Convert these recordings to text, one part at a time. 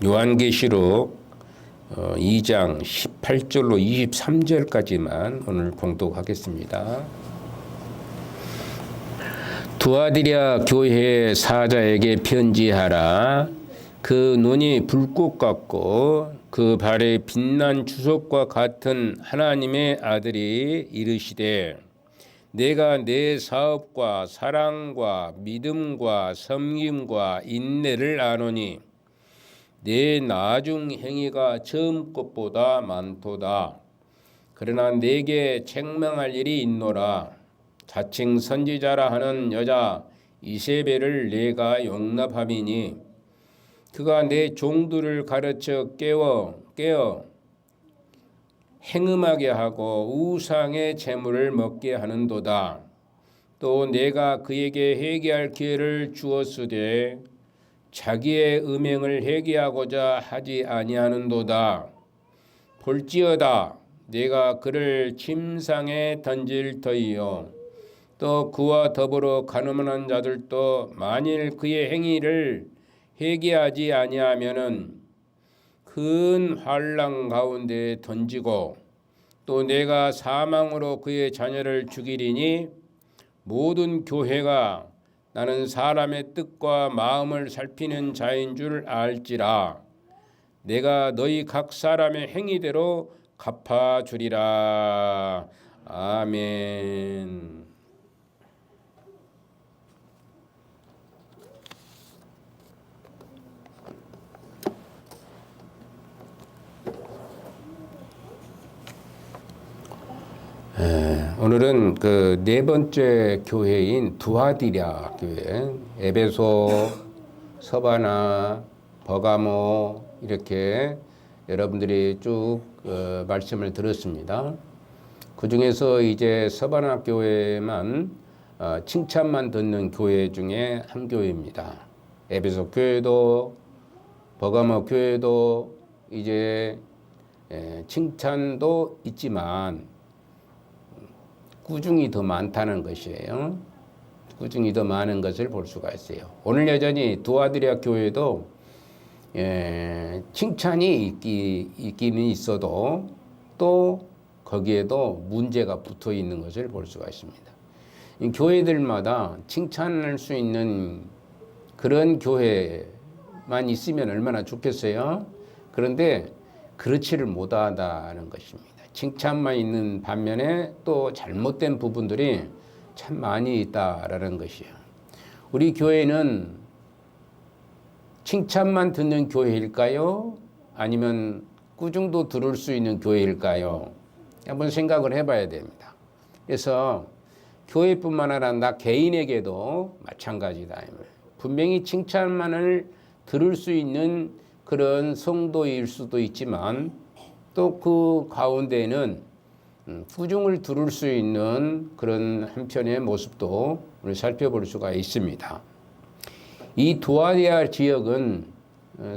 요한계시록 2장 18절로 23절까지만 오늘 봉독하겠습니다. 두아디랴 교회 사자에게 편지하라. 그 눈이 불꽃 같고 그 발에 빛난 주석과 같은 하나님의 아들이 이르시되, 내가 내 사업과 사랑과 믿음과 섬김과 인내를 아노니 내 나중 행위가 처음 것보다 많도다. 그러나 내게 책망할 일이 있노라. 자칭 선지자라 하는 여자 이세벨을 내가 용납함이니 그가 내 종들을 가르쳐 깨어 행음하게 하고 우상의 재물을 먹게 하는도다. 또 내가 그에게 회개할 기회를 주었으되 자기의 음행을 회개하고자 하지 아니하는도다. 볼지어다, 내가 그를 침상에 던질 터이요. 또 그와 더불어 가늠한 자들도 만일 그의 행위를 회개하지 아니하면은 큰 환난 가운데 던지고, 또 내가 사망으로 그의 자녀를 죽이리니 모든 교회가 나는 사람의 뜻과 마음을 살피는 자인 줄 알지라. 내가 너희 각 사람의 행위대로 갚아주리라. 아멘. 오늘은 그 네 번째 교회인 두아디랴 교회, 에베소, 서바나, 버가모 이렇게 여러분들이 쭉 말씀을 들었습니다. 그 중에서 이제 서바나 교회만 칭찬만 듣는 교회 중에 한 교회입니다. 에베소 교회도 버가모 교회도 이제 칭찬도 있지만 꾸중이 더 많다는 것이에요. 꾸중이 더 많은 것을 볼 수가 있어요. 오늘 여전히 두아디랴 교회도 칭찬이 있기는 있어도 또 거기에도 문제가 붙어 있는 것을 볼 수가 있습니다. 이 교회들마다 칭찬할 수 있는 그런 교회만 있으면 얼마나 좋겠어요. 그런데 그렇지를 못하다는 것입니다. 칭찬만 있는 반면에 또 잘못된 부분들이 참 많이 있다라는 것이에요. 우리 교회는 칭찬만 듣는 교회일까요? 아니면 꾸중도 들을 수 있는 교회일까요? 한번 생각을 해봐야 됩니다. 그래서 교회뿐만 아니라 나 개인에게도 마찬가지다. 분명히 칭찬만을 들을 수 있는 그런 성도일 수도 있지만 또 그 가운데는 꾸중을 들을 수 있는 그런 한편의 모습도 우리 살펴볼 수가 있습니다. 이 두아디랴 지역은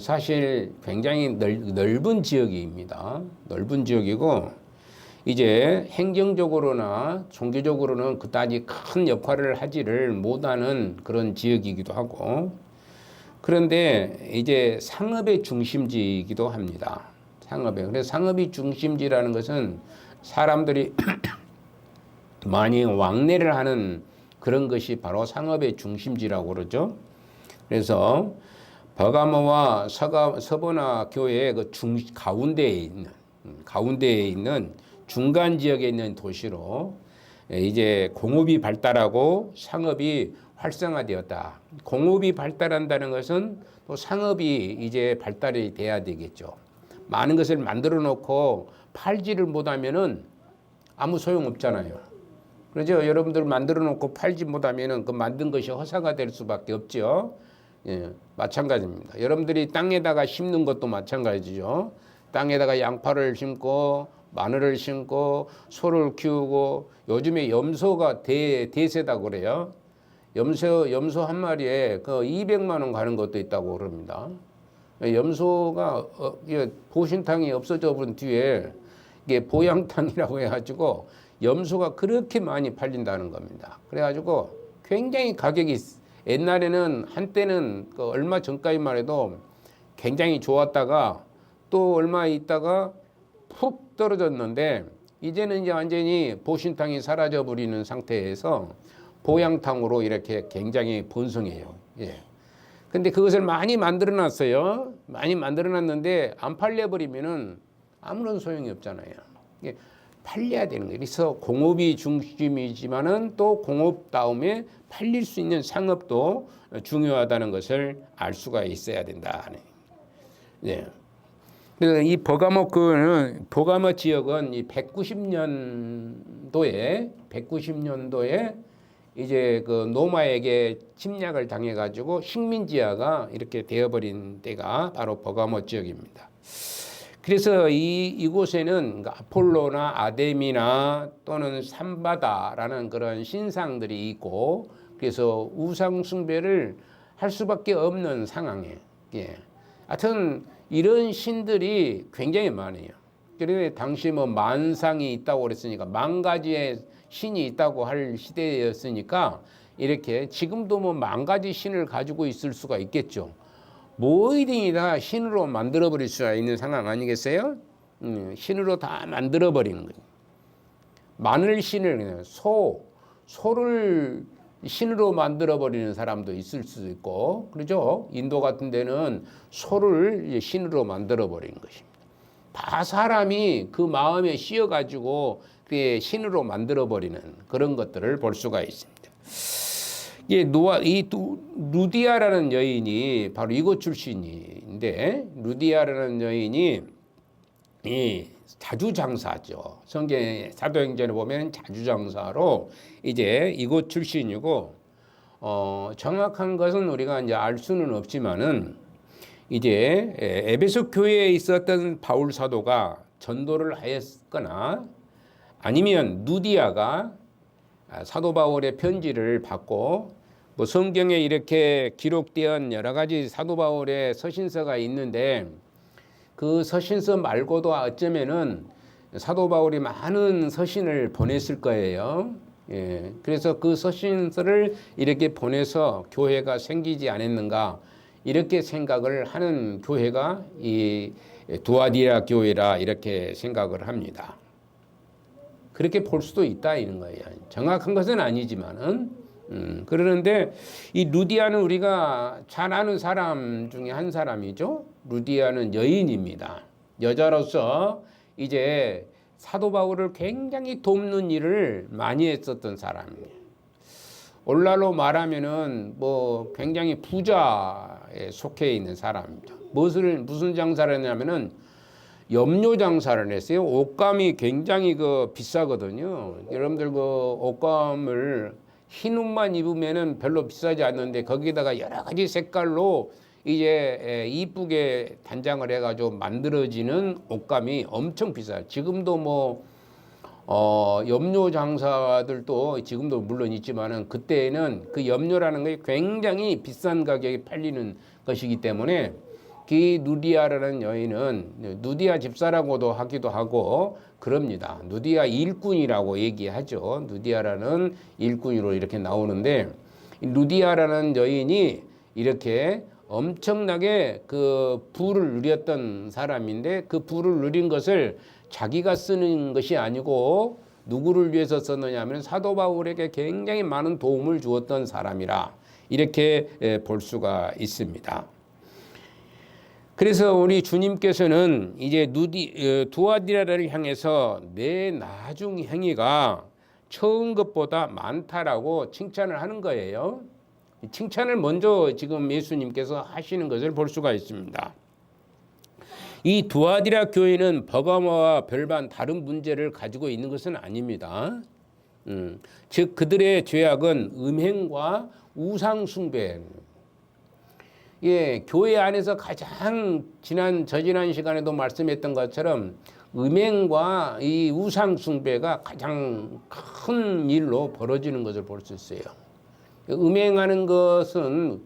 사실 굉장히 넓은 지역입니다. 넓은 지역이고 이제 행정적으로나 종교적으로는 그다지 큰 역할을 하지를 못하는 그런 지역이기도 하고, 그런데 이제 상업의 중심지이기도 합니다. 그래서 상업이 중심지라는 것은 사람들이 많이 왕래를 하는 그런 것이 바로 상업의 중심지라고 그러죠. 그래서 버가모와 서바나 교회의 그 가운데에 있는 중간 지역에 있는 도시로 이제 공업이 발달하고 상업이 활성화되었다. 공업이 발달한다는 것은 또 상업이 이제 발달이 돼야 되겠죠. 많은 것을 만들어 놓고 팔지를 못하면은 아무 소용 없잖아요. 그렇죠? 여러분들 만들어 놓고 팔지 못하면은 그 만든 것이 허사가 될 수밖에 없죠. 예, 마찬가지입니다. 여러분들이 땅에다가 심는 것도 마찬가지죠. 땅에다가 양파를 심고 마늘을 심고 소를 키우고, 요즘에 염소가 대세다고 그래요. 염소 한 마리에 그 200만 원 가는 것도 있다고 그럽니다. 염소가 보신탕이 없어져 본 뒤에 이게 보양탕이라고 해가지고 염소가 그렇게 많이 팔린다는 겁니다. 그래가지고 굉장히 가격이, 옛날에는 한때는 그 얼마 전까지만 해도 굉장히 좋았다가 또 얼마 있다가 푹 떨어졌는데 이제는 이제 완전히 보신탕이 사라져 버리는 상태에서 보양탕으로 이렇게 굉장히 번성해요. 예. 근데 그것을 많이 만들어 놨어요. 많이 만들어 놨는데 안 팔려 버리면은 아무런 소용이 없잖아요. 이게 팔려야 되는 거예요. 그래서 공업이 중심이지만은 또 공업 다음에 팔릴 수 있는 상업도 중요하다는 것을 알 수가 있어야 된다. 네. 그래서 이 버가모 지역은 이 190년도에 이제 그 노마에게 침략을 당해가지고 식민지화가 이렇게 되어버린 데가 바로 버가모 지역입니다. 그래서 이곳에는 아폴로나 아데미나 또는 삼바다라는 그런 신상들이 있고 그래서 우상 숭배를 할 수밖에 없는 상황이에요. 예. 하여튼 이런 신들이 굉장히 많아요. 그래서 당시 뭐 만상이 있다고 그랬으니까 만 가지의 신이 있다고 할 시대였으니까 이렇게 지금도 뭐 만 가지 신을 가지고 있을 수가 있겠죠. 뭐이든지 다 신으로 만들어 버릴 수가 있는 상황 아니겠어요? 신으로 다 만들어 버리는 거예요. 마늘 신을 그냥 소를 신으로 만들어 버리는 사람도 있을 수도 있고 그렇죠? 인도 같은 데는 소를 신으로 만들어 버리는 것입니다. 다 사람이 그 마음에 씌어 가지고 그게 신으로 만들어 버리는 그런 것들을 볼 수가 있습니다. 루디아라는 여인이 바로 이곳 출신인데 루디아라는 여인이 이 자주장사죠. 성경의 사도행전에 보면 자주장사로 이제 이곳 출신이고 정확한 것은 우리가 이제 알 수는 없지만은 이제 에베소 교회에 있었던 바울 사도가 전도를 하였거나 아니면 누디아가 사도 바울의 편지를 받고 뭐 성경에 이렇게 기록된 여러 가지 사도 바울의 서신서가 있는데 그 서신서 말고도 어쩌면은 사도 바울이 많은 서신을 보냈을 거예요. 예. 그래서 그 서신서를 이렇게 보내서 교회가 생기지 않았는가 이렇게 생각을 하는 교회가 이 두아디라 교회라 이렇게 생각을 합니다. 그렇게 볼 수도 있다 이런 거예요. 정확한 것은 아니지만은 그러는데 이 루디아는 우리가 잘 아는 사람 중에 한 사람이죠. 루디아는 여인입니다. 여자로서 이제 사도 바울을 굉장히 돕는 일을 많이 했었던 사람이에요. 오늘날로 말하면은 뭐 굉장히 부자에 속해 있는 사람입니다. 무슨 장사를 했냐면은 염료 장사를 했어요. 옷감이 굉장히 비싸거든요. 여러분들 옷감을 흰 옷만 입으면은 별로 비싸지 않는데 거기다가 여러 가지 색깔로 이제 이쁘게 단장을 해가지고 만들어지는 옷감이 엄청 비싸요. 지금도 염료 장사들도 지금도 물론 있지만은 그때는 그 염료라는 게 굉장히 비싼 가격에 팔리는 것이기 때문에 그 누디아라는 여인은 누디아 집사라고도 하기도 하고 그럽니다. 누디아 일꾼이라고 얘기하죠. 누디아라는 일꾼으로 이렇게 나오는데 누디아라는 여인이 이렇게 엄청나게 그 부를 누렸던 사람인데 그 부를 누린 것을 자기가 쓰는 것이 아니고 누구를 위해서 썼느냐 하면 사도 바울에게 굉장히 많은 도움을 주었던 사람이라 이렇게 볼 수가 있습니다. 그래서 우리 주님께서는 이제 두아디라를 향해서 내 나중 행위가 처음 것보다 많다라고 칭찬을 하는 거예요. 칭찬을 먼저 지금 예수님께서 하시는 것을 볼 수가 있습니다. 이 두아디라 교회는 버가모와 별반 다른 문제를 가지고 있는 것은 아닙니다. 즉 그들의 죄악은 음행과 우상 숭배. 예, 교회 안에서 가장 저지난 시간에도 말씀했던 것처럼 음행과 이 우상 숭배가 가장 큰 일로 벌어지는 것을 볼 수 있어요. 음행하는 것은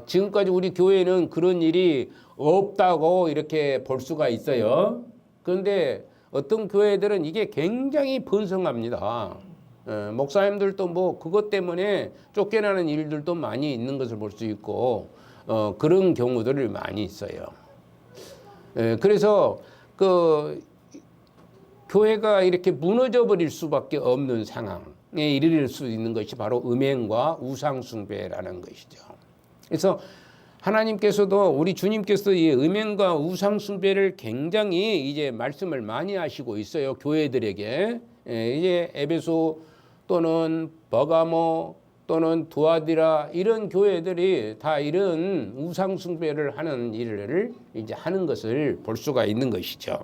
지금까지 우리 교회는 그런 일이 없다고 이렇게 볼 수가 있어요. 그런데 어떤 교회들은 이게 굉장히 번성합니다. 목사님들도 그것 때문에 쫓겨나는 일들도 많이 있는 것을 볼 수 있고 그런 경우들이 많이 있어요. 그래서 그 교회가 이렇게 무너져 버릴 수밖에 없는 상황에 이르를 수 있는 것이 바로 음행과 우상 숭배라는 것이죠. 그래서 하나님께서도 우리 주님께서 이 음행과 우상 숭배를 굉장히 이제 말씀을 많이 하시고 있어요. 교회들에게. 이제 에베소 또는 버가모 또는 두아디라 이런 교회들이 다 이런 우상 숭배를 하는 일을 이제 하는 것을 볼 수가 있는 것이죠.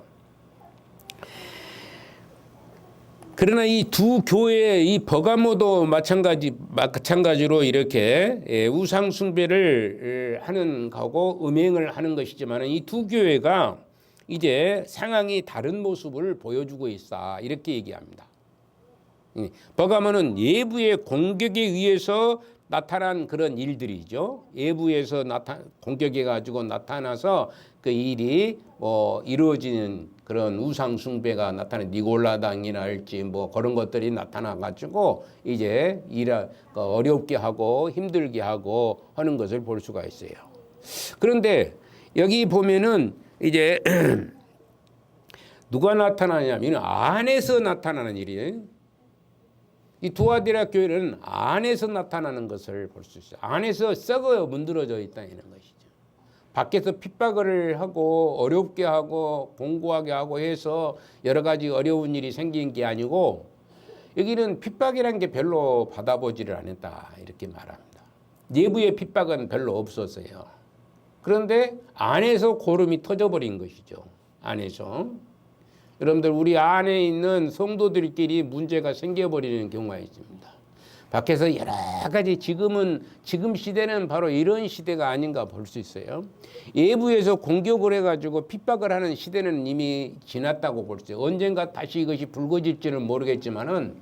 그러나 이 두 교회, 이 버가모도 마찬가지로 이렇게 우상 숭배를 하는 거고 음행을 하는 것이지만 이 두 교회가 이제 상황이 다른 모습을 보여주고 있다 이렇게 얘기합니다. 버가모는 외부의 공격에 의해서 나타난 그런 일들이죠. 외부에서 공격해 가지고 나타나서 그 일이 이루어지는 그런 우상 숭배가 나타나는 니골라당이나 할지 그런 것들이 나타나 가지고 이제 어렵게 하고 힘들게 하고 하는 것을 볼 수가 있어요. 그런데 여기 보면은 이제 누가 나타나냐면 안에서 나타나는 일이에요. 이 두아디라 교회는 안에서 나타나는 것을 볼 수 있어요. 안에서 썩어 문드러져 있다는 것이죠. 밖에서 핍박을 하고 어렵게 하고 공고하게 하고 해서 여러 가지 어려운 일이 생긴 게 아니고 여기는 핍박이라는 게 별로 받아보지를 않았다 이렇게 말합니다. 내부의 핍박은 별로 없었어요. 그런데 안에서 고름이 터져버린 것이죠. 안에서. 여러분들 우리 안에 있는 성도들끼리 문제가 생겨버리는 경우가 있습니다. 밖에서 여러 가지 지금 시대는 바로 이런 시대가 아닌가 볼 수 있어요. 외부에서 공격을 해가지고 핍박을 하는 시대는 이미 지났다고 볼 수 있어요. 언젠가 다시 이것이 불거질지는 모르겠지만은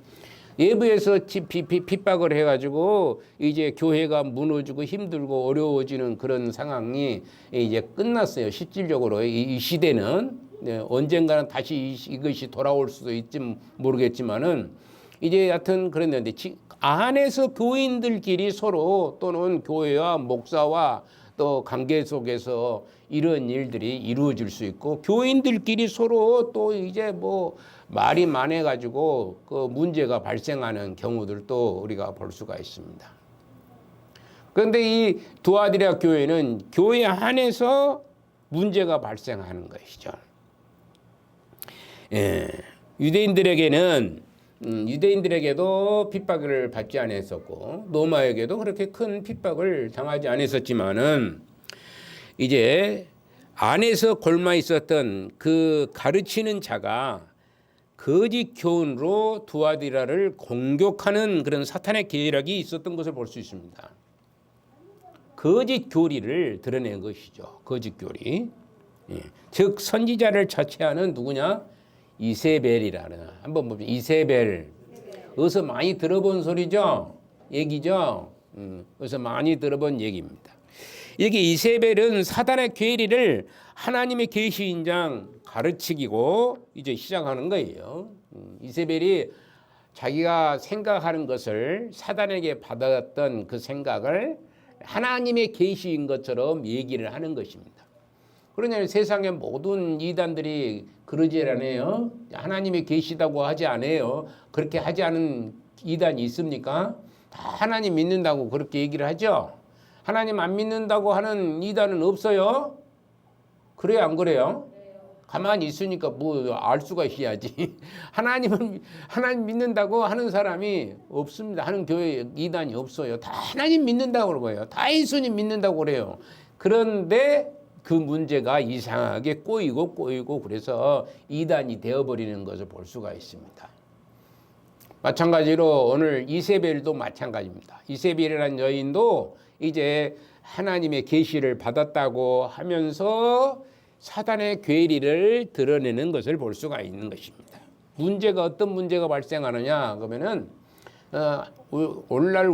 외부에서 핍박을 해가지고 이제 교회가 무너지고 힘들고 어려워지는 그런 상황이 이제 끝났어요. 실질적으로 이 시대는. 언젠가는 다시 이것이 돌아올 수도 있지 모르겠지만은 이제 하여튼 그랬는데 안에서 교인들끼리 서로 또는 교회와 목사와 또 관계 속에서 이런 일들이 이루어질 수 있고 교인들끼리 서로 또 이제 말이 많아 가지고 그 문제가 발생하는 경우들도 우리가 볼 수가 있습니다. 그런데 이 두아디라 교회는 교회 안에서 문제가 발생하는 것이죠. 유대인들에게도 핍박을 받지 않았었고 로마에게도 그렇게 큰 핍박을 당하지 않았었지만은 이제 안에서 골마 있었던 그 가르치는 자가 거짓 교훈으로 두아디라를 공격하는 그런 사탄의 계략이 있었던 것을 볼 수 있습니다. 거짓 교리를 드러낸 것이죠. 거짓 교리. 즉 선지자를 자체하는 누구냐? 이세벨이라는 한번 보면 이세벨 어디서 많이 들어본 소리죠? 얘기죠? 어디서 많이 들어본 얘기입니다. 여기 이세벨은 사단의 계리를 하나님의 계시인 장 가르치기고 이제 시작하는 거예요. 이세벨이 자기가 생각하는 것을 사단에게 받았던 그 생각을 하나님의 계시인 것처럼 얘기를 하는 것입니다. 그러냐 세상의 모든 이단들이 그러지 않아요. 하나님이 계시다고 하지 않아요. 그렇게 하지 않은 이단이 있습니까? 다 하나님 믿는다고 그렇게 얘기를 하죠. 하나님 안 믿는다고 하는 이단은 없어요. 그래요, 안 그래요? 가만히 있으니까 알 수가 있어야지. 하나님 믿는다고 하는 사람이 없습니다. 하는 교회 이단이 없어요. 다 하나님 믿는다고 그러고요. 다 예수님 믿는다고 그래요. 그런데 그 문제가 이상하게 꼬이고 그래서 이단이 되어버리는 것을 볼 수가 있습니다. 마찬가지로 오늘 이세벨도 마찬가지입니다. 이세벨이라는 여인도 이제 하나님의 계시를 받았다고 하면서 사단의 괴리를 드러내는 것을 볼 수가 있는 것입니다. 문제가 어떤 문제가 발생하느냐 그러면은 오늘날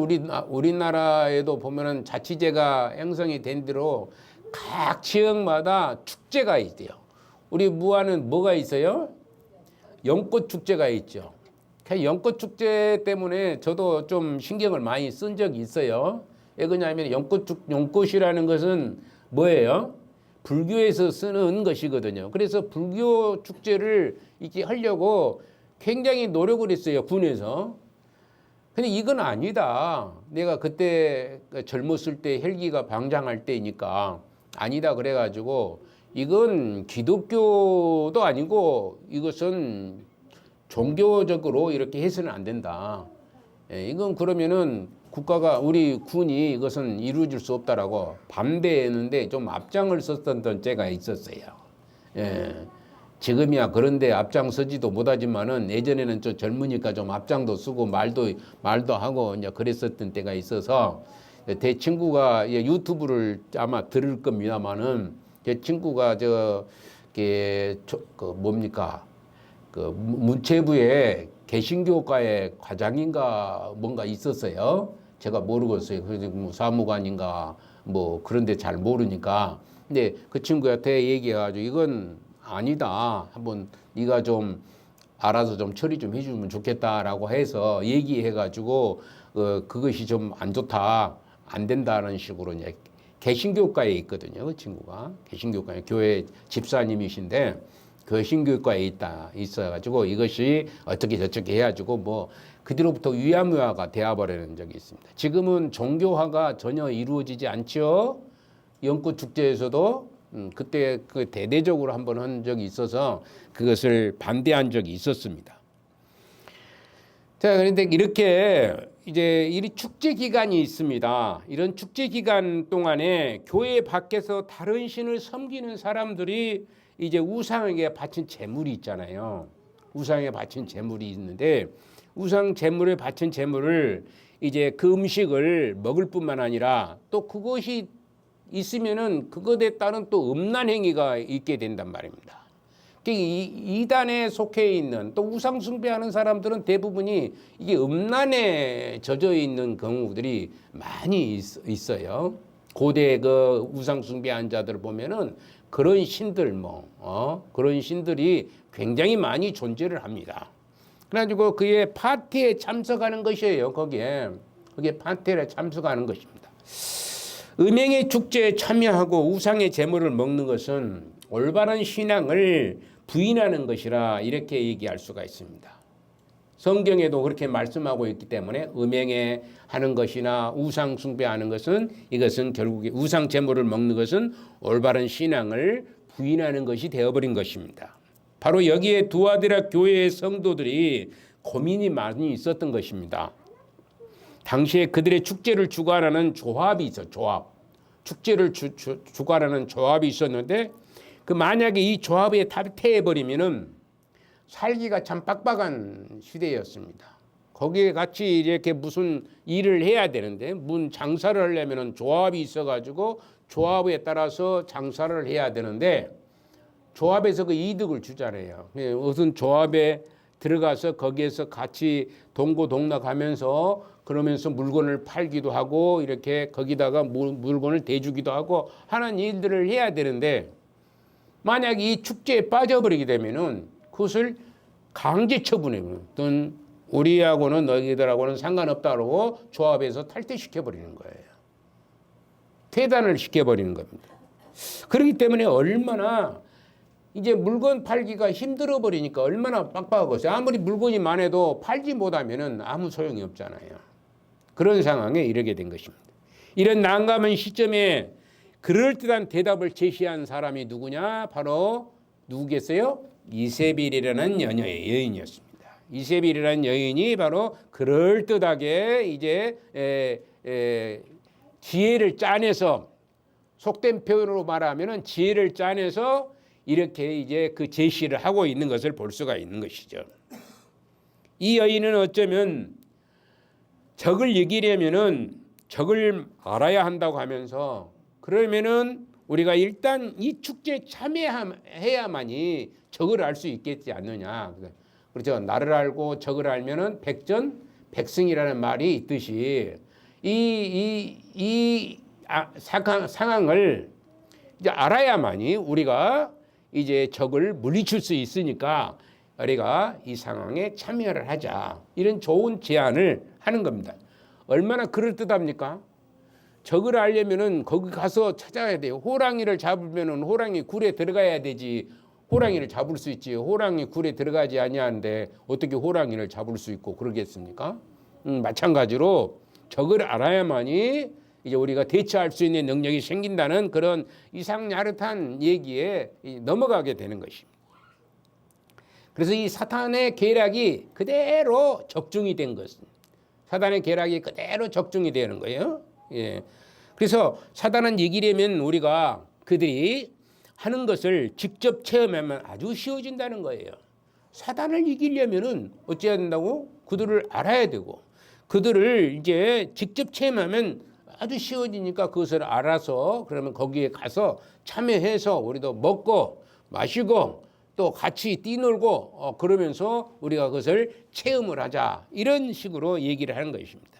우리나라에도 보면은 자치제가 형성이 된 대로 각 지역마다 축제가 있대요. 우리 무안은 뭐가 있어요? 연꽃 축제가 있죠. 연꽃 축제 때문에 저도 좀 신경을 많이 쓴 적이 있어요. 왜 그러냐면 연꽃이라는 것은 뭐예요? 불교에서 쓰는 것이거든요. 그래서 불교 축제를 이렇게 하려고 굉장히 노력을 했어요, 군에서. 근데 이건 아니다. 내가 그때 젊었을 때 헬기가 방장할 때니까 아니다 그래가지고 이건 기독교도 아니고 이것은 종교적으로 이렇게 해서는 안 된다. 예, 이건 그러면은 국가가 우리 군이 이것은 이루어질 수 없다라고 반대했는데 좀 앞장을 섰던 때가 있었어요. 예. 지금이야 그런데 앞장서지도 못하지만은 예전에는 좀 젊으니까 좀 앞장도 쓰고 말도 하고 이제 그랬었던 때가 있어서 제 친구가 유튜브를 아마 들을 겁니다만은 제 친구가 그 뭡니까 그 문체부에 개신교과의 과장인가 뭔가 있었어요. 제가 모르겠어요. 그래서 뭐 사무관인가 뭐 그런데 잘 모르니까. 근데 그 친구한테 얘기해가지고 이건 아니다. 한번 네가 좀 알아서 좀 처리 좀 해주면 좋겠다라고 해서 얘기해가지고 그것이 좀 안 좋다, 안 된다는 식으로 이제 개신교과에 있거든요. 그 친구가 개신교과에 교회 집사님이신데 개신교과에 있어가지고 이것이 어떻게 저렇게 해가지고 뭐 그 뒤로부터 위야무야가 되어버리는 적이 있습니다. 지금은 종교화가 전혀 이루어지지 않죠. 연꽃 축제에서도 그때 그 대대적으로 한번 한 적이 있어서 그것을 반대한 적이 있었습니다. 자, 그런데 이렇게 이제 이 축제 기간이 있습니다. 이런 축제 기간 동안에 교회 밖에서 다른 신을 섬기는 사람들이 이제 우상에게 바친 제물이 있잖아요. 우상에 바친 제물이 있는데 우상 제물에 바친 제물을 이제 그 음식을 먹을 뿐만 아니라 또 그것이 있으면은 그것에 따른 또 음란 행위가 있게 된단 말입니다. 이단에 속해 있는 또 우상 숭배하는 사람들은 대부분이 이게 음란에 젖어 있는 경우들이 많이 있어요. 고대 그 우상 숭배한 자들 보면은 그런 신들 그런 신들이 굉장히 많이 존재를 합니다. 그래가지고 그의 파티에 참석하는 것이에요. 거기에 파티에 참석하는 것입니다. 음행의 축제에 참여하고 우상의 제물을 먹는 것은 올바른 신앙을 부인하는 것이라 이렇게 얘기할 수가 있습니다. 성경에도 그렇게 말씀하고 있기 때문에 음행에 하는 것이나 우상 숭배하는 것은 이것은 결국에 우상 제물을 먹는 것은 올바른 신앙을 부인하는 것이 되어버린 것입니다. 바로 여기에 두아디라 교회의 성도들이 고민이 많이 있었던 것입니다. 당시에 그들의 축제를 주관하는 조합이 있어. 조합. 축제를 주관하는 조합이 있었는데 그 만약에 이 조합에 탈퇴해버리면은 살기가 참 빡빡한 시대였습니다. 거기에 같이 이렇게 무슨 일을 해야 되는데 문 장사를 하려면은 조합이 있어가지고 조합에 따라서 장사를 해야 되는데 조합에서 그 이득을 주잖아요. 무슨 조합에 들어가서 거기에서 같이 동고동락하면서 그러면서 물건을 팔기도 하고 이렇게 거기다가 물건을 대주기도 하고 하는 일들을 해야 되는데 만약 이 축제에 빠져버리게 되면은 그것을 강제 처분해버리는 우리하고는 너희들하고는 상관없다고 조합에서 탈퇴시켜버리는 거예요. 퇴단을 시켜버리는 겁니다. 그렇기 때문에 얼마나 이제 물건 팔기가 힘들어 버리니까 얼마나 빡빡하겠어요. 아무리 물건이 많아도 팔지 못하면은 아무 소용이 없잖아요. 그런 상황에 이르게 된 것입니다. 이런 난감한 시점에 그럴듯한 대답을 제시한 사람이 누구냐? 바로 누구겠어요? 이세벨이라는 여인이었습니다. 이세벨이라는 여인이 바로 그럴듯하게 이제 지혜를 짜내서 속된 표현으로 말하면은 지혜를 짜내서 이렇게 이제 그 제시를 하고 있는 것을 볼 수가 있는 것이죠. 이 여인은 어쩌면 적을 이기려면은 적을 알아야 한다고 하면서 그러면은 우리가 일단 이 축제에 참여해야만이 적을 알 수 있겠지 않느냐. 그렇죠. 나를 알고 적을 알면은 백전백승이라는 말이 있듯이 이 상황을 이제 알아야만이 우리가 이제 적을 물리칠 수 있으니까 우리가 이 상황에 참여를 하자. 이런 좋은 제안을 하는 겁니다. 얼마나 그럴듯합니까? 적을 알려면은 거기 가서 찾아야 돼요. 호랑이를 잡으면은 호랑이 굴에 들어가야 되지. 호랑이를 잡을 수 있지. 호랑이 굴에 들어가지 아니하는데 어떻게 호랑이를 잡을 수 있고 그러겠습니까? 마찬가지로 적을 알아야만이 이제 우리가 대처할 수 있는 능력이 생긴다는 그런 이상야릇한 얘기에 넘어가게 되는 것입니다. 그래서 이 사탄의 계략이 그대로 적중이 된 것입니다. 사탄의 계략이 그대로 적중이 되는 거예요. 예. 그래서 사탄은 이기려면 우리가 그들이 하는 것을 직접 체험하면 아주 쉬워진다는 거예요. 사탄을 이기려면은 어찌해야 된다고? 그들을 알아야 되고, 그들을 이제 직접 체험하면 아주 쉬워지니까 그것을 알아서 그러면 거기에 가서 참여해서 우리도 먹고 마시고 또 같이 뛰놀고 그러면서 우리가 그것을 체험을 하자, 이런 식으로 얘기를 하는 것입니다.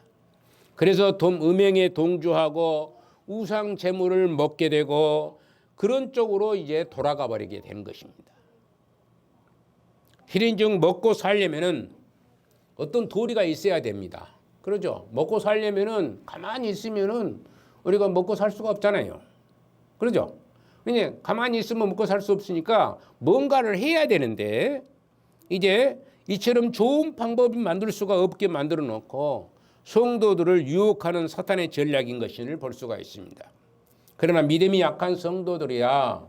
그래서 음행에 동조하고 우상 제물을 먹게 되고 그런 쪽으로 이제 돌아가 버리게 되는 것입니다. 실인즉 먹고 살려면은 어떤 도리가 있어야 됩니다. 그러죠. 먹고 살려면은 가만히 있으면은 우리가 먹고 살 수가 없잖아요. 그러죠. 그냥 가만히 있으면 먹고 살 수 없으니까 뭔가를 해야 되는데 이제 이처럼 좋은 방법을 만들 수가 없게 만들어 놓고 성도들을 유혹하는 사탄의 전략인 것을 볼 수가 있습니다. 그러나 믿음이 약한 성도들이야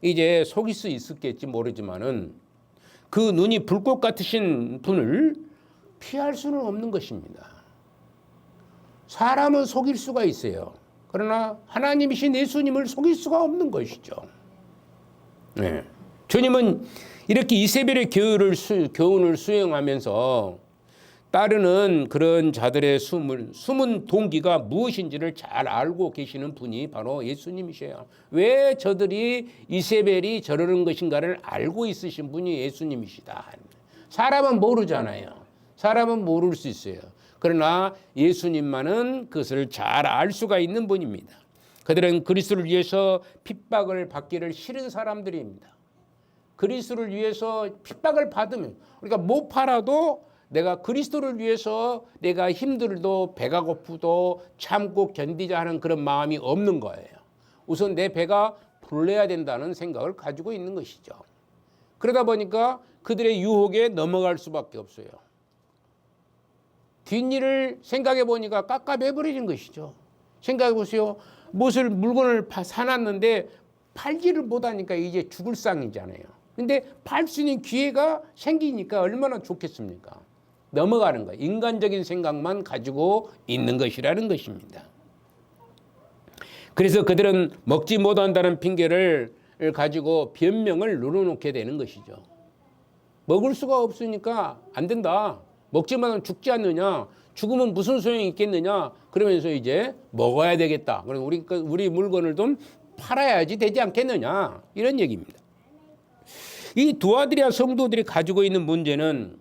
이제 속일 수 있었겠지 모르지만은 그 눈이 불꽃 같으신 분을 피할 수는 없는 것입니다. 사람은 속일 수가 있어요. 그러나 하나님이신 예수님을 속일 수가 없는 것이죠. 네. 주님은 이렇게 이세벨의 교훈을 수행하면서 따르는 그런 자들의 숨은 동기가 무엇인지를 잘 알고 계시는 분이 바로 예수님이셔요. 왜 저들이 이세벨이 저러는 것인가를 알고 있으신 분이 예수님이시다. 사람은 모르잖아요. 사람은 모를 수 있어요. 그러나 예수님만은 그것을 잘 알 수가 있는 분입니다. 그들은 그리스도를 위해서 핍박을 받기를 싫은 사람들입니다. 그리스도를 위해서 핍박을 받으면 우리가 못 팔아도 내가 그리스도를 위해서 내가 힘들도 배가 고프도 참고 견디자 하는 그런 마음이 없는 거예요. 우선 내 배가 불러야 된다는 생각을 가지고 있는 것이죠. 그러다 보니까 그들의 유혹에 넘어갈 수밖에 없어요. 뒷일을 생각해 보니까 깝깝해버리는 것이죠. 생각해 보세요. 물건을 사놨는데 팔지를 못하니까 이제 죽을 상이잖아요. 근데 팔 수 있는 기회가 생기니까 얼마나 좋겠습니까? 넘어가는 거예요. 인간적인 생각만 가지고 있는 것이라는 것입니다. 그래서 그들은 먹지 못한다는 핑계를 가지고 변명을 늘어놓게 되는 것이죠. 먹을 수가 없으니까 안 된다. 먹지만 죽지 않느냐? 죽으면 무슨 소용이 있겠느냐? 그러면서 이제 먹어야 되겠다. 그래서 우리 물건을 좀 팔아야지 되지 않겠느냐? 이런 얘기입니다. 이 두아드리아 성도들이 가지고 있는 문제는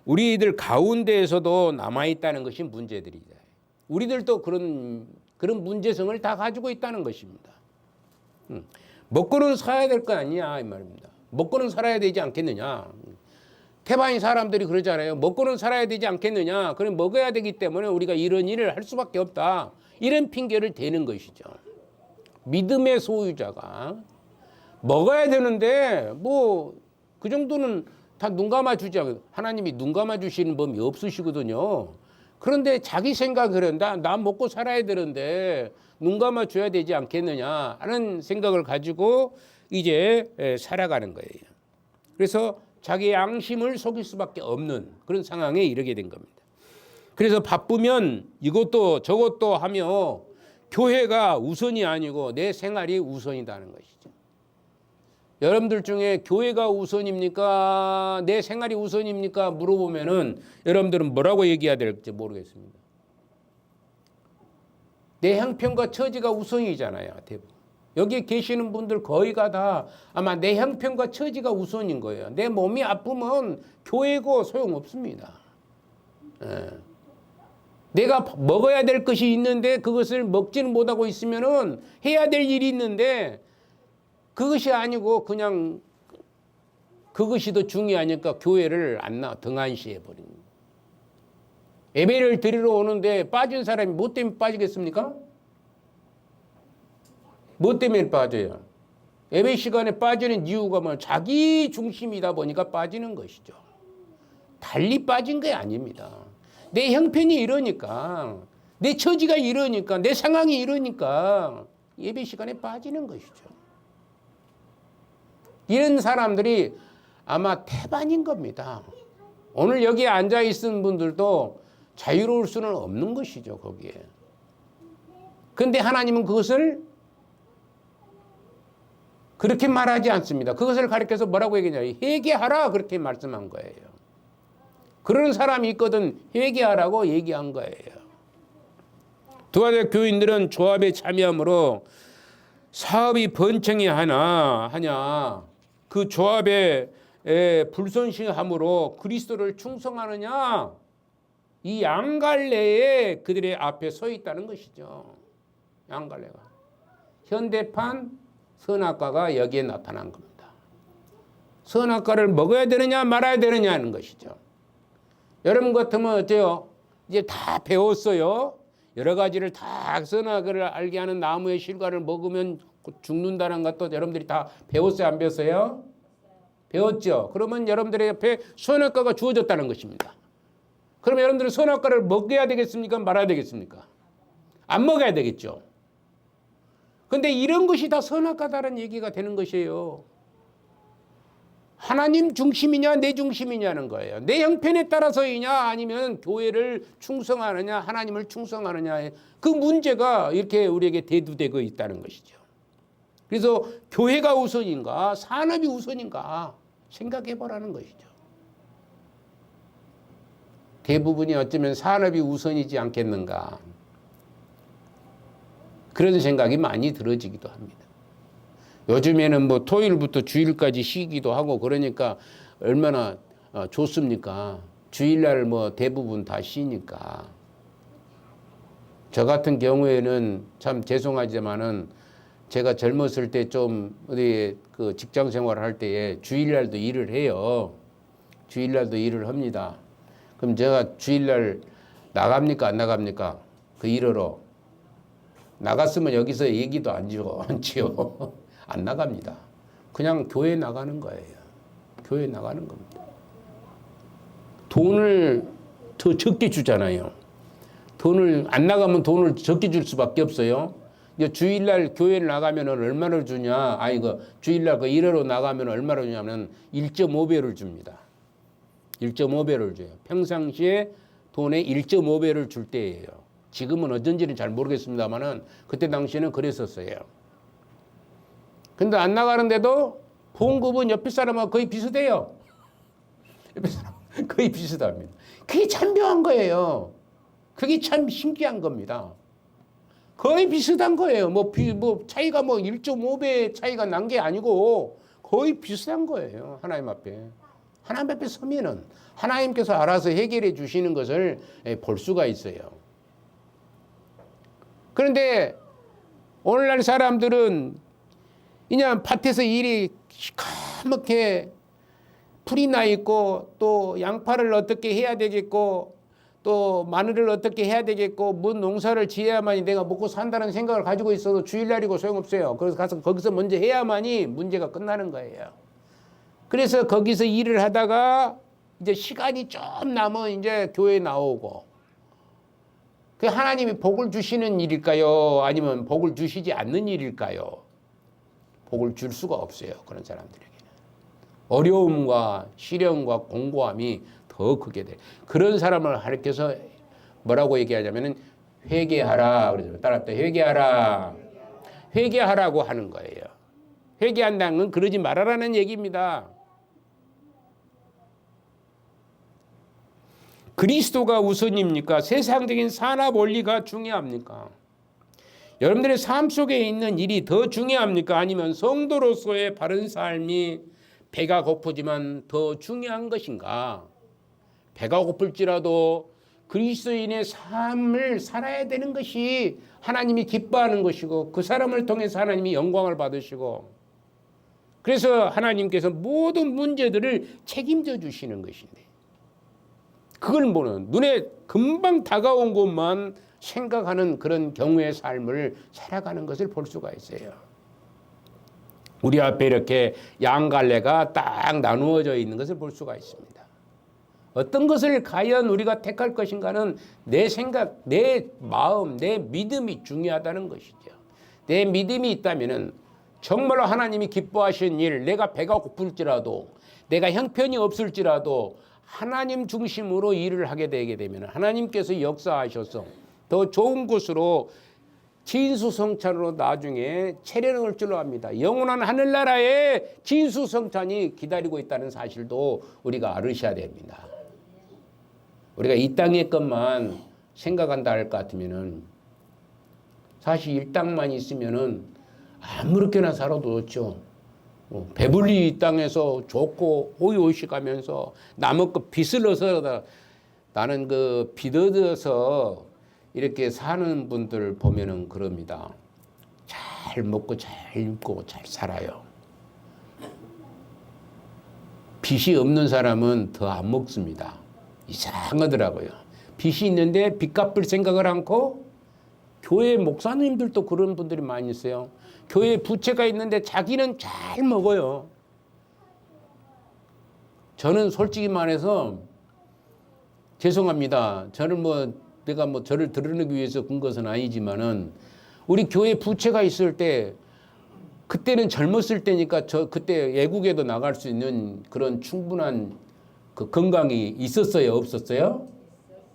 우리들 가운데에서도 남아있다는 것이 문제들이다. 우리들도 그런 문제성을 다 가지고 있다는 것입니다. 먹고는 살아야 될 거 아니냐 이 말입니다. 먹고는 살아야 되지 않겠느냐. 태반인 사람들이 그러잖아요. 먹고는 살아야 되지 않겠느냐. 그럼 먹어야 되기 때문에 우리가 이런 일을 할 수밖에 없다. 이런 핑계를 대는 것이죠. 믿음의 소유자가 먹어야 되는데 뭐 그 정도는 다 눈 감아 주지 않아요. 하나님이 눈 감아 주시는 법이 없으시거든요. 그런데 자기 생각을 한다. 나 먹고 살아야 되는데 눈 감아 줘야 되지 않겠느냐 하는 생각을 가지고 이제 살아가는 거예요. 그래서 자기 양심을 속일 수밖에 없는 그런 상황에 이르게 된 겁니다. 그래서 바쁘면 이것도 저것도 하며 교회가 우선이 아니고 내 생활이 우선이라는 것이죠. 여러분들 중에 교회가 우선입니까? 내 생활이 우선입니까? 물어보면은 여러분들은 뭐라고 얘기해야 될지 모르겠습니다. 내 형편과 처지가 우선이잖아요. 대부분. 여기에 계시는 분들 거의가 다 아마 내 형편과 처지가 우선인 거예요. 내 몸이 아프면 교회고 소용없습니다. 예. 내가 먹어야 될 것이 있는데 그것을 먹지는 못하고 있으면은 해야 될 일이 있는데 그것이 아니고 그냥 그것이 더 중요하니까 교회를 등한시해 버립니다. 예배를 드리러 오는데 빠진 사람이 뭐 때문에 빠지겠습니까? 뭐 때문에 빠져요? 예배 시간에 빠지는 이유가 뭐 자기 중심이다 보니까 빠지는 것이죠. 달리 빠진 게 아닙니다. 내 형편이 이러니까, 내 처지가 이러니까, 내 상황이 이러니까 예배 시간에 빠지는 것이죠. 이런 사람들이 아마 태반인 겁니다. 오늘 여기에 앉아 있는 분들도 자유로울 수는 없는 것이죠, 거기에. 그런데 하나님은 그것을 그렇게 말하지 않습니다. 그것을 가리켜서 뭐라고 얘기하냐? 회개하라, 그렇게 말씀한 거예요. 그런 사람이 있거든 회개하라고 얘기한 거예요. 두아대 교인들은 조합에 참여함으로 사업이 번창이 하냐, 그 조합에 불순종함으로 그리스도를 충성하느냐, 이 양갈래에 그들의 앞에 서 있다는 것이죠. 양갈래가. 현대판 선악과가 여기에 나타난 겁니다. 선악과를 먹어야 되느냐 말아야 되느냐 하는 것이죠. 여러분 같으면 어때요? 이제 다 배웠어요. 여러 가지를 다 선악을 알게 하는 나무의 실과를 먹으면 죽는다는 것도 여러분들이 다 배웠어요, 안 배웠어요? 배웠죠. 그러면 여러분들의 옆에 선악과가 주어졌다는 것입니다. 그러면 여러분들은 선악과를 먹어야 되겠습니까? 말아야 되겠습니까? 안 먹어야 되겠죠. 근데 이런 것이 다 선악과다라는 얘기가 되는 것이에요. 하나님 중심이냐 내 중심이냐는 거예요. 내 형편에 따라서이냐 아니면 교회를 충성하느냐 하나님을 충성하느냐, 그 문제가 이렇게 우리에게 대두되고 있다는 것이죠. 그래서 교회가 우선인가 산업이 우선인가 생각해 보라는 것이죠. 대부분이 어쩌면 산업이 우선이지 않겠는가, 그런 생각이 많이 들어지기도 합니다. 요즘에는 뭐 토요일부터 주일까지 쉬기도 하고 그러니까 얼마나 좋습니까? 주일날 뭐 대부분 다 쉬니까. 저 같은 경우에는 참 죄송하지만은 제가 젊었을 때 좀 어디 그 직장 생활을 할 때에 주일날도 일을 해요. 주일날도 일을 합니다. 그럼 제가 주일날 나갑니까 안 나갑니까? 그 일하러. 나갔으면 여기서 얘기도 안 지요. 안 나갑니다. 그냥 교회 나가는 거예요. 교회 나가는 겁니다. 돈을 더 적게 주잖아요. 돈을 안 나가면 돈을 적게 줄 수밖에 없어요. 주일날 교회를 나가면 얼마나 주냐? 주일날 그 일하러 나가면 얼마나 주냐면 1.5배를 줍니다. 1.5배를 줘요. 평상시에 돈의 1.5배를 줄 때예요. 지금은 어쩐지는 잘 모르겠습니다만은 그때 당시에는 그랬었어요. 근데 안 나가는데도 봉급은 옆에 사람하고 거의 비슷해요. 옆에 사람 거의 비슷합니다. 그게 참 묘한 거예요. 그게 참 신기한 겁니다. 거의 비슷한 거예요. 뭐 차이가 1.5배 차이가 난 게 아니고 거의 비슷한 거예요. 하나님 앞에. 하나님 앞에 서면은 하나님께서 알아서 해결해 주시는 것을 볼 수가 있어요. 그런데 오늘날 사람들은 그냥 밭에서 일이 시커멓게 풀이 나 있고 또 양파를 어떻게 해야 되겠고 또 마늘을 어떻게 해야 되겠고 뭔 농사를 지어야만이 내가 먹고 산다는 생각을 가지고 있어도 주일날이고 소용없어요. 그래서 가서 거기서 먼저 해야만이 문제가 끝나는 거예요. 그래서 거기서 일을 하다가 이제 시간이 좀 남으면 이제 교회에 나오고, 그 하나님이 복을 주시는 일일까요? 아니면 복을 주시지 않는 일일까요? 복을 줄 수가 없어요. 그런 사람들에게는. 어려움과 시련과 공고함이 더 크게 돼. 그런 사람을 가르쳐서 뭐라고 얘기하냐면은 회개하라. 그러죠. 따라합니다. 회개하라. 회개하라고 하는 거예요. 회개한다는 건 그러지 말아라는 얘기입니다. 그리스도가 우선입니까? 세상적인 산업 원리가 중요합니까? 여러분들의 삶 속에 있는 일이 더 중요합니까? 아니면 성도로서의 바른 삶이 배가 고프지만 더 중요한 것인가? 배가 고플지라도 그리스도인의 삶을 살아야 되는 것이 하나님이 기뻐하는 것이고 그 사람을 통해서 하나님이 영광을 받으시고, 그래서 하나님께서 모든 문제들을 책임져 주시는 것인데, 그걸 보는 눈에 금방 다가온 것만 생각하는 그런 경우의 삶을 살아가는 것을 볼 수가 있어요. 우리 앞에 이렇게 양갈래가 딱 나누어져 있는 것을 볼 수가 있습니다. 어떤 것을 과연 우리가 택할 것인가는 내 생각, 내 마음, 내 믿음이 중요하다는 것이죠. 내 믿음이 있다면은 정말로 하나님이 기뻐하시는 일, 내가 배가 고플지라도, 내가 형편이 없을지라도 하나님 중심으로 일을 하게 되게 되면 하나님께서 역사하셔서 더 좋은 곳으로 진수성찬으로 나중에 차려놓을 줄로 압니다. 영원한 하늘나라에 진수성찬이 기다리고 있다는 사실도 우리가 알으셔야 됩니다. 우리가 이 땅의 것만 생각한다 할 것 같으면은 사실 이 땅만 있으면은 아무렇게나 살아도 좋죠. 배불리 이 땅에서 좋고 오이오이가면서 남의 것 빚을 넣어서 나는 그 빚 얻어서 이렇게 사는 분들 보면은 그럽니다. 잘 먹고 잘 입고 잘 살아요. 빚이 없는 사람은 더 안 먹습니다. 이상하더라고요. 빚이 있는데 빚 갚을 생각을 않고, 교회 목사님들도 그런 분들이 많이 있어요. 교회 부채가 있는데 자기는 잘 먹어요. 저는 솔직히 말해서 죄송합니다. 저는 내가 저를 드러내기 위해서 군 것은 아니지만은 우리 교회 부채가 있을 때, 그때는 젊었을 때니까 그때 외국에도 나갈 수 있는 그런 충분한 그 건강이 있었어요, 없었어요?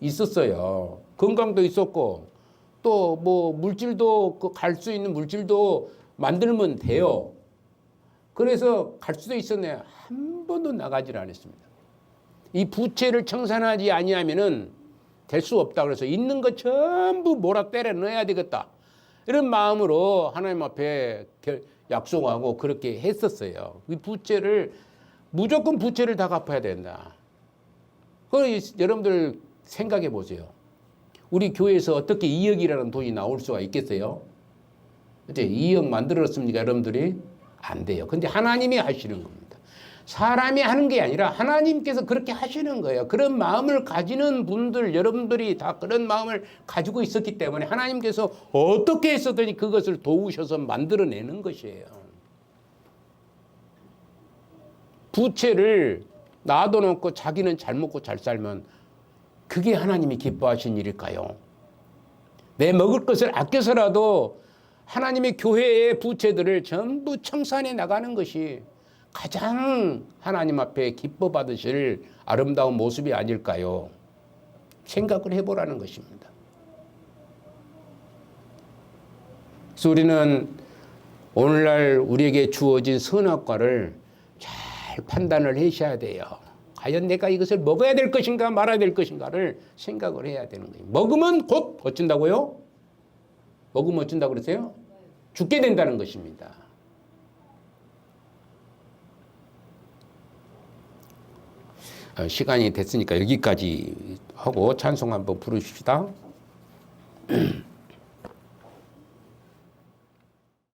있었어요. 건강도 있었고 또 물질도 갈 수 있는 물질도 만들면 돼요. 그래서 갈 수도 있었네요. 한 번도 나가질 않았습니다. 이 부채를 청산하지 아니하면은 될 수 없다. 그래서 있는 거 전부 몰아 때려 넣어야 되겠다. 이런 마음으로 하나님 앞에 약속하고 그렇게 했었어요. 이 부채를 무조건 부채를 다 갚아야 된다. 여러분들 생각해 보세요. 우리 교회에서 어떻게 2억이라는 돈이 나올 수가 있겠어요? 이제 2억 만들었습니까, 여러분들이? 안 돼요. 근데 하나님이 하시는 겁니다. 사람이 하는 게 아니라 하나님께서 그렇게 하시는 거예요. 그런 마음을 가지는 분들, 여러분들이 다 그런 마음을 가지고 있었기 때문에 하나님께서 어떻게 했었더니 그것을 도우셔서 만들어내는 것이에요. 부채를 놔둬놓고 자기는 잘 먹고 잘 살면 그게 하나님이 기뻐하신 일일까요? 내 먹을 것을 아껴서라도 하나님의 교회의 부채들을 전부 청산해 나가는 것이 가장 하나님 앞에 기뻐 받으실 아름다운 모습이 아닐까요? 생각을 해보라는 것입니다. 그래서 우리는 오늘날 우리에게 주어진 선악과를 잘 판단을 하셔야 돼요. 과연 내가 이것을 먹어야 될 것인가 말아야 될 것인가를 생각을 해야 되는 거예요. 먹으면 곧 어쩐다고요? 먹으면 어쩐다고 그러세요? 죽게 된다는 것입니다. 시간이 됐으니까 여기까지 하고 찬송 한번 부르십시다.